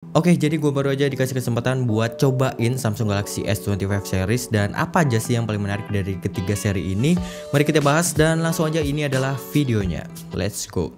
Oke, jadi gue baru aja dikasih kesempatan buat cobain Samsung Galaxy S25 series dan apa aja sih yang paling menarik dari ketiga seri ini. Mari kita bahas dan langsung aja, ini adalah videonya. Let's go.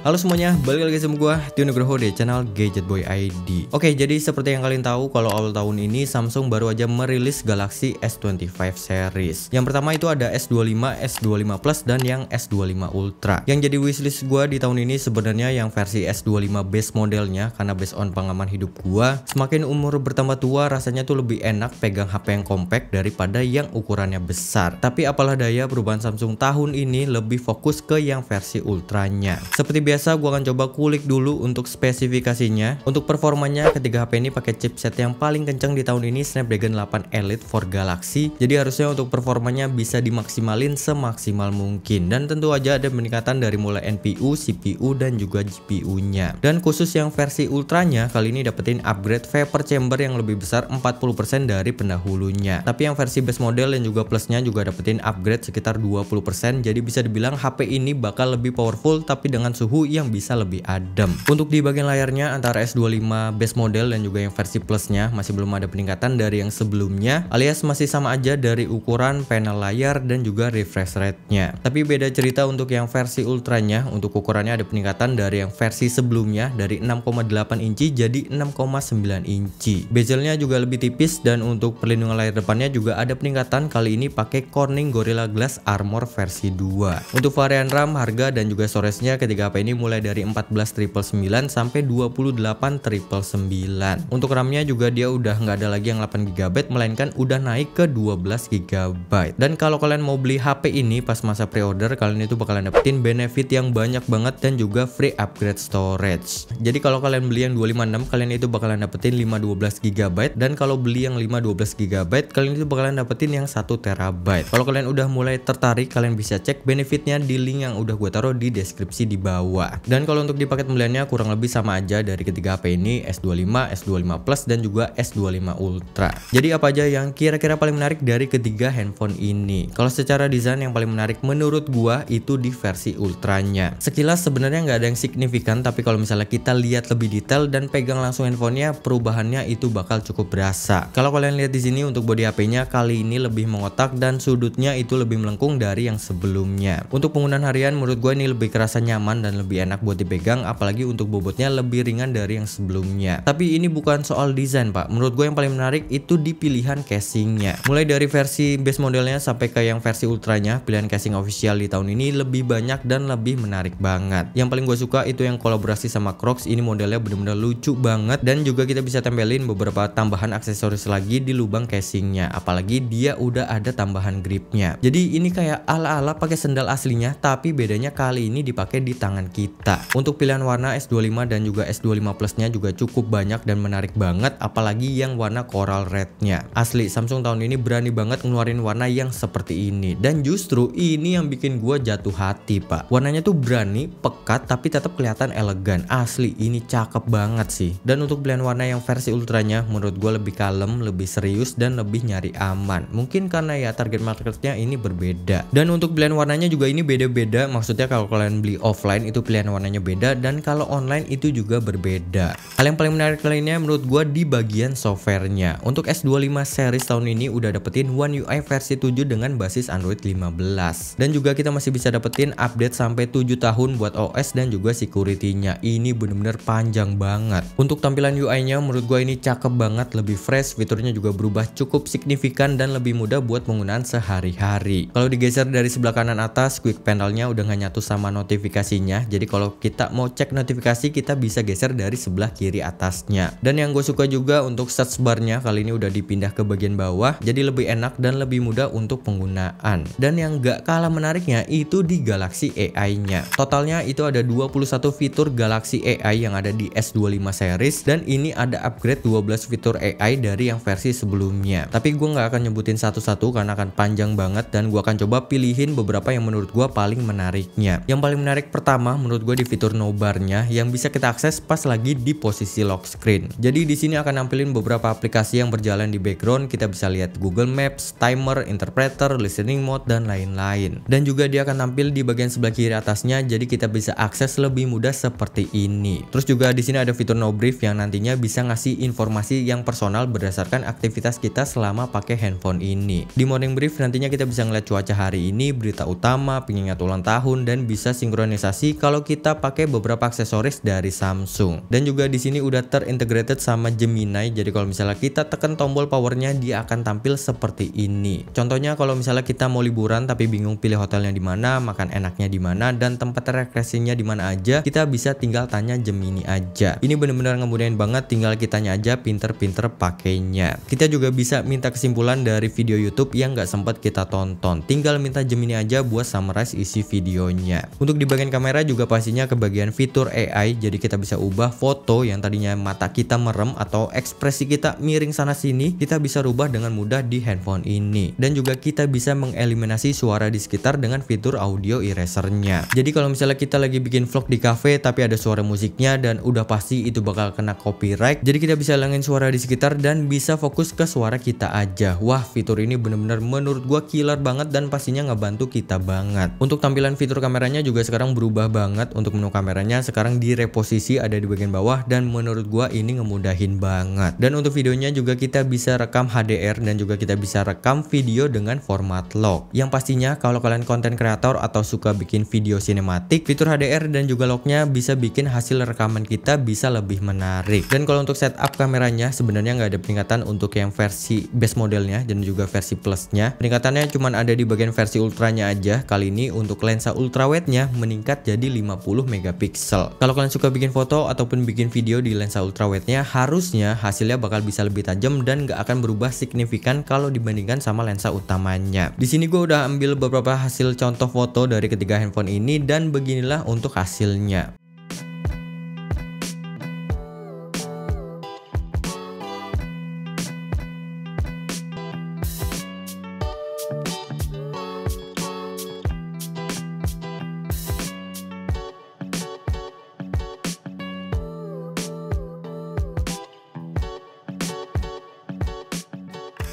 Halo semuanya, balik lagi sama gue, Tio Nugroho di channel Gadget Boy ID. Oke, jadi seperti yang kalian tahu, kalau awal tahun ini Samsung baru aja merilis Galaxy S25 series. Yang pertama itu ada S25, S25 Plus, dan yang S25 Ultra. Yang jadi wishlist gue di tahun ini sebenarnya yang versi S25 base modelnya, karena based on pengalaman hidup gue, semakin umur bertambah tua rasanya tuh lebih enak pegang HP yang compact daripada yang ukurannya besar. Tapi apalah daya, perubahan Samsung tahun ini lebih fokus ke yang versi ultranya. Seperti biasa, gue akan coba kulik dulu untuk spesifikasinya. Untuk performanya, ketiga HP ini pakai chipset yang paling kencang di tahun ini, Snapdragon 8 Elite for Galaxy. Jadi harusnya untuk performanya bisa dimaksimalin semaksimal mungkin. Dan tentu aja ada peningkatan dari mulai NPU, CPU, dan juga GPU-nya. Dan khusus yang versi ultranya, kali ini dapetin upgrade vapor chamber yang lebih besar 40% dari pendahulunya. Tapi yang versi base model dan juga plusnya juga dapetin upgrade sekitar 20%. Jadi bisa dibilang HP ini bakal lebih powerful tapi dengan suhu yang bisa lebih adem. Untuk di bagian layarnya, antara S25 base model dan juga yang versi plusnya masih belum ada peningkatan dari yang sebelumnya, alias masih sama aja dari ukuran panel layar dan juga refresh rate-nya. Tapi beda cerita untuk yang versi ultranya. Untuk ukurannya ada peningkatan dari yang versi sebelumnya, dari 6,8 inci jadi 6,9 inci. Bezelnya juga lebih tipis, dan untuk perlindungan layar depannya juga ada peningkatan, kali ini pakai Corning Gorilla Glass Armor versi 2. Untuk varian RAM, harga, dan juga storage-nya ketiga HP ini mulai dari 14.999 sampai 28.999. Untuk RAM-nya juga dia udah nggak ada lagi yang 8GB, melainkan udah naik ke 12GB. Dan kalau kalian mau beli HP ini pas masa pre-order, kalian itu bakalan dapetin benefit yang banyak banget dan juga free upgrade storage. Jadi kalau kalian beli yang 256, kalian itu bakalan dapetin 512GB, dan kalau beli yang 512GB, kalian itu bakalan dapetin yang 1TB. Kalau kalian udah mulai tertarik, kalian bisa cek benefitnya di link yang udah gue taruh di deskripsi di bawah. Dan kalau untuk di paket pembeliannya kurang lebih sama aja dari ketiga HP ini, S25, S25 Plus, dan juga S25 Ultra. Jadi apa aja yang kira-kira paling menarik dari ketiga handphone ini? Kalau secara desain yang paling menarik menurut gua itu di versi ultranya. Sekilas sebenarnya nggak ada yang signifikan, tapi kalau misalnya kita lihat lebih detail dan pegang langsung handphonenya, perubahannya itu bakal cukup berasa. Kalau kalian lihat di sini untuk bodi HP-nya kali ini lebih mengotak dan sudutnya itu lebih melengkung dari yang sebelumnya. Untuk penggunaan harian menurut gua ini lebih kerasa nyaman dan lebih enak buat dipegang, apalagi untuk bobotnya lebih ringan dari yang sebelumnya. Tapi ini bukan soal desain, Pak. Menurut gue yang paling menarik itu di pilihan casingnya. Mulai dari versi base modelnya sampai ke yang versi ultranya, pilihan casing official di tahun ini lebih banyak dan lebih menarik banget. Yang paling gue suka itu yang kolaborasi sama Crocs. Ini modelnya bener-bener lucu banget, dan juga kita bisa tempelin beberapa tambahan aksesoris lagi di lubang casingnya. Apalagi dia udah ada tambahan gripnya. Jadi ini kayak ala-ala pakai sendal aslinya, tapi bedanya kali ini dipakai di tangan kita. Untuk pilihan warna S25 dan juga S25 Plusnya juga cukup banyak dan menarik banget, apalagi yang warna coral rednya. Asli, Samsung tahun ini berani banget ngeluarin warna yang seperti ini, dan justru ini yang bikin gua jatuh hati, Pak. Warnanya tuh berani, pekat, tapi tetap kelihatan elegan. Asli, ini cakep banget sih. Dan untuk pilihan warna yang versi ultranya menurut gua lebih kalem, lebih serius, dan lebih nyari aman. Mungkin karena ya target marketnya ini berbeda. Dan untuk pilihan warnanya juga ini beda-beda. Maksudnya kalau kalian beli offline itu pilihan warnanya beda, dan kalau online itu juga berbeda. Hal yang paling menarik lainnya menurut gue di bagian softwarenya. Untuk S25 series tahun ini udah dapetin One UI versi 7 dengan basis Android 15, dan juga kita masih bisa dapetin update sampai 7 tahun buat OS dan juga security-nya. Ini bener-bener panjang banget. Untuk tampilan UI-nya menurut gue ini cakep banget, lebih fresh, fiturnya juga berubah cukup signifikan dan lebih mudah buat penggunaan sehari-hari. Kalau digeser dari sebelah kanan atas, quick panel-nya udah gak nyatu sama notifikasinya. Jadi kalau kita mau cek notifikasi, kita bisa geser dari sebelah kiri atasnya. Dan yang gue suka juga untuk search bar-nya kali ini udah dipindah ke bagian bawah, jadi lebih enak dan lebih mudah untuk penggunaan. Dan yang gak kalah menariknya itu di Galaxy AI-nya. Totalnya itu ada 21 fitur Galaxy AI yang ada di S25 series, dan ini ada upgrade 12 fitur AI dari yang versi sebelumnya. Tapi gue gak akan nyebutin satu-satu karena akan panjang banget, dan gue akan coba pilihin beberapa yang menurut gue paling menariknya. Yang paling menarik pertama menurut gue di fitur no barnya yang bisa kita akses pas lagi di posisi lock screen. Jadi di sini akan nampilin beberapa aplikasi yang berjalan di background. Kita bisa lihat Google Maps, timer, interpreter, listening mode dan lain-lain. Dan juga dia akan tampil di bagian sebelah kiri atasnya, jadi kita bisa akses lebih mudah seperti ini. Terus juga di sini ada fitur no brief yang nantinya bisa ngasih informasi yang personal berdasarkan aktivitas kita selama pakai handphone ini. Di morning brief nantinya kita bisa ngeliat cuaca hari ini, berita utama, pengingat ulang tahun, dan bisa sinkronisasi kalau kita pakai beberapa aksesoris dari Samsung. Dan juga di sini udah terintegrated sama Gemini, jadi kalau misalnya kita tekan tombol powernya dia akan tampil seperti ini. Contohnya kalau misalnya kita mau liburan tapi bingung pilih hotelnya di mana, makan enaknya di mana, dan tempat rekreasinya di mana aja, kita bisa tinggal tanya Gemini aja. Ini bener-bener ngemudahin banget, tinggal kitanya aja pinter-pinter pakainya. Kita juga bisa minta kesimpulan dari video YouTube yang nggak sempat kita tonton, tinggal minta Gemini aja buat summarize isi videonya. Untuk di bagian kamera juga pastinya ke bagian fitur AI, jadi kita bisa ubah foto yang tadinya mata kita merem atau ekspresi kita miring sana sini, kita bisa rubah dengan mudah di handphone ini. Dan juga kita bisa mengeliminasi suara di sekitar dengan fitur audio erasernya. Jadi kalau misalnya kita lagi bikin vlog di cafe tapi ada suara musiknya dan udah pasti itu bakal kena copyright, jadi kita bisa hilangin suara di sekitar dan bisa fokus ke suara kita aja. Wah, fitur ini bener-bener menurut gua killer banget dan pastinya ngebantu kita banget. Untuk tampilan fitur kameranya juga sekarang berubah banget. Untuk menu kameranya sekarang direposisi ada di bagian bawah dan menurut gua ini ngemudahin banget. Dan untuk videonya juga kita bisa rekam HDR dan juga kita bisa rekam video dengan format log. Yang pastinya kalau kalian konten kreator atau suka bikin video sinematik, fitur HDR dan juga lognya bisa bikin hasil rekaman kita bisa lebih menarik. Dan kalau untuk setup kameranya sebenarnya nggak ada peningkatan untuk yang versi base modelnya dan juga versi plusnya. Peningkatannya cuma ada di bagian versi ultranya aja. Kali ini untuk lensa ultrawide-nya meningkat jadi 50 megapiksel. Kalau kalian suka bikin foto ataupun bikin video di lensa ultrawide-nya, harusnya hasilnya bakal bisa lebih tajam dan nggak akan berubah signifikan kalau dibandingkan sama lensa utamanya. Di sini gue udah ambil beberapa hasil contoh foto dari ketiga handphone ini dan beginilah untuk hasilnya.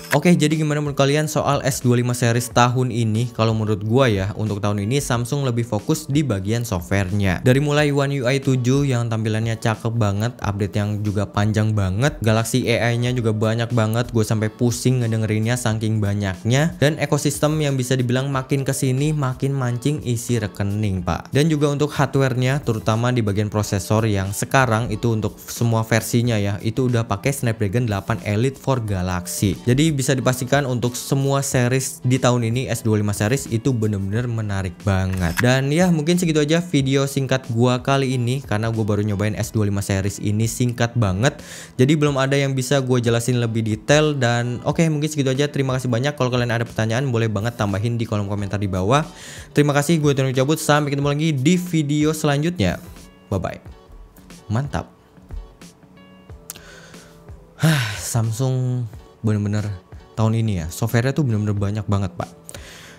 Oke, jadi gimana menurut kalian soal S25 series tahun ini? Kalau menurut gua ya, untuk tahun ini Samsung lebih fokus di bagian softwarenya. Dari mulai One UI 7 yang tampilannya cakep banget, update yang juga panjang banget, Galaxy AI-nya juga banyak banget, gue sampai pusing ngedengerinnya saking banyaknya, dan ekosistem yang bisa dibilang makin kesini makin mancing isi rekening, Pak. Dan juga untuk hardware-nya, terutama di bagian prosesor yang sekarang itu untuk semua versinya ya, itu udah pakai Snapdragon 8 Elite for Galaxy. Jadi bisa dipastikan untuk semua series di tahun ini S25 series itu bener-bener menarik banget. Dan ya mungkin segitu aja video singkat gua kali ini, karena gue baru nyobain S25 series ini singkat banget, jadi belum ada yang bisa gue jelasin lebih detail. Dan oke, mungkin segitu aja. Terima kasih banyak. Kalau kalian ada pertanyaan boleh banget tambahin di kolom komentar di bawah. Terima kasih, gue Tony cabut, sampai ketemu lagi di video selanjutnya. Bye bye. Mantap. Samsung bener-bener tahun ini ya, softwarenya tuh bener-bener banyak banget, Pak.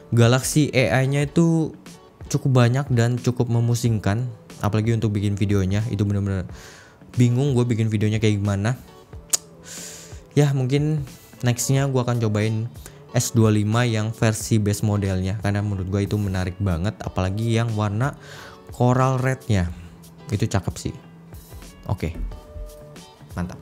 Galaxy AI-nya itu cukup banyak dan cukup memusingkan, apalagi untuk bikin videonya. Itu bener-bener bingung gue bikin videonya kayak gimana. Ya mungkin nextnya gue akan cobain S25 yang versi base modelnya, karena menurut gue itu menarik banget, apalagi yang warna coral red-nya. Itu cakep sih. Oke, mantap.